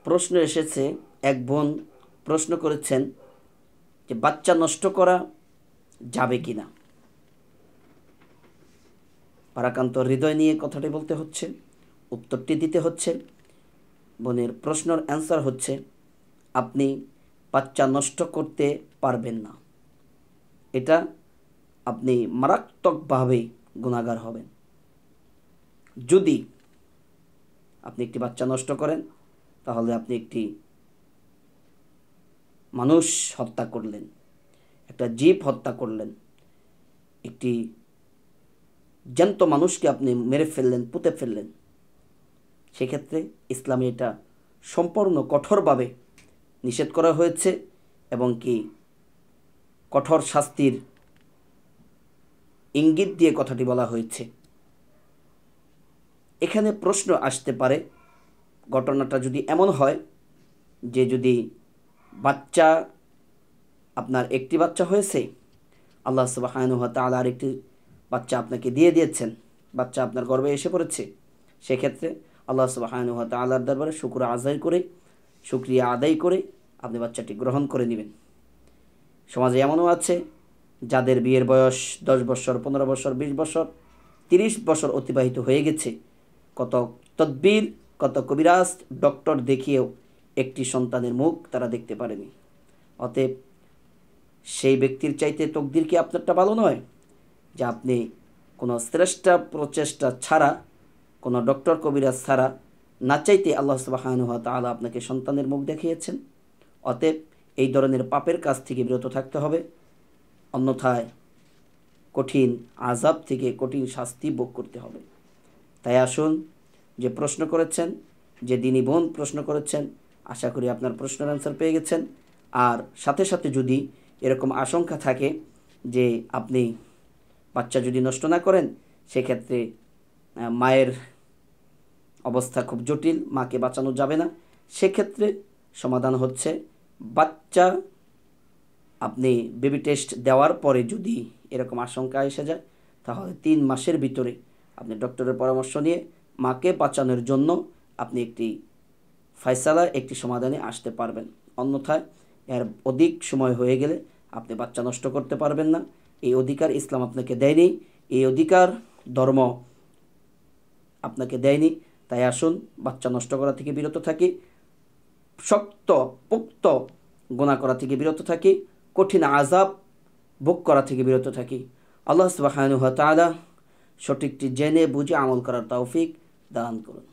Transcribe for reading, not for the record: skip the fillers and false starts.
প্রশ্ন এসেছে, এক বোন প্রশ্ন করেছেন যে বাচ্চা নষ্ট করা যাবে কি না। ভারাক্রান্ত হৃদয় নিয়ে কথাটি বলতে হচ্ছে, উত্তরটি দিতে হচ্ছে। বোনের প্রশ্নের অ্যান্সার হচ্ছে, আপনি বাচ্চা নষ্ট করতে পারবেন না। এটা আপনি মারাত্মকভাবে গুনাহগার হবেন। যদি আপনি একটি বাচ্চা নষ্ট করেন, তাহলে আপনি একটি মানুষ হত্যা করলেন, একটা জীব হত্যা করলেন, একটি জ্যান্ত মানুষকে আপনি মেরে ফেললেন, পুঁতে ফেললেন। সেক্ষেত্রে ইসলামে এটা সম্পূর্ণ কঠোরভাবে নিষেধ করা হয়েছে এবং কি কঠোর শাস্তির ইঙ্গিত দিয়ে কথাটি বলা হয়েছে। এখানে প্রশ্ন আসতে পারে, ঘটনাটা যদি এমন হয় যে যদি বাচ্চা আপনার একটি বাচ্চা হয়েছে, আল্লাহ সুবহানাহু ওয়া তাআলা আরেকটি বাচ্চা আপনাকে দিয়ে দিয়েছেন, বাচ্চা আপনার গর্ভে এসে পড়েছে, সেক্ষেত্রে আল্লাহ সুবহানাহু ওয়া তাআলার দরবারে শুকরিয়া আদায় করে আপনি বাচ্চাটি গ্রহণ করে নেবেন। সমাজে এমনও আছে যাদের বিয়ের বয়স 10 বছর, 15 বছর, 20 বছর, 30 বছর অতিবাহিত হয়ে গেছে, কত তদবির, কত কবিরাজ ডক্টর দেখিয়েও একটি সন্তানের মুখ তারা দেখতে পারেনি। অতএব সেই ব্যক্তির চাইতে তকদির কি আপনারটা ভালো নয় যে আপনি কোনো শ্রেষ্ঠ প্রচেষ্টা ছাড়া, কোনো ডক্টর কবিরাজ ছাড়া, না চাইতে আল্লাহ সুবহানাহু ওয়া তাআলা আপনাকে সন্তানের মুখ দেখিয়েছেন। অতএব এই ধরনের পাপের কাজ থেকে বিরত থাকতে হবে, অন্যথায় কঠিন আযাব থেকে কঠিন শাস্তি ভোগ করতে হবে। তাই আসুন, যে প্রশ্ন করেছেন, যে দিনী বোন প্রশ্ন করেছেন, আশা করি আপনার প্রশ্নের অ্যান্সার পেয়ে গেছেন। আর সাথে সাথে যদি এরকম আশঙ্কা থাকে যে আপনি বাচ্চা যদি নষ্ট না করেন, সেক্ষেত্রে মায়ের অবস্থা খুব জটিল, মাকে বাঁচানো যাবে না, সেক্ষেত্রে সমাধান হচ্ছে বাচ্চা আপনি বেবি টেস্ট দেওয়ার পরে যদি এরকম আশঙ্কা এসে যায়, তাহলে 3 মাসের ভিতরে আপনি ডক্টরের পরামর্শ নিয়ে মাকে বাঁচানোর জন্য আপনি একটি ফয়সালা, একটি সমাধানে আসতে পারবেন। অন্যথায় এর অধিক সময় হয়ে গেলে আপনি বাচ্চা নষ্ট করতে পারবেন না। এই অধিকার ইসলাম আপনাকে দেয়নি, এই অধিকার ধর্ম আপনাকে দেয়নি। তাই আসুন, বাচ্চা নষ্ট করা থেকে বিরত থাকি, শক্ত পোক্ত গুনাহ করা থেকে বিরত থাকি, কঠিন আযাব ভোগ করা থেকে বিরত থাকি। আল্লাহ সুবহানাহু ওয়া তাআলা সঠিকটি জেনে বুঝে আমল করার তৌফিক দান করুন।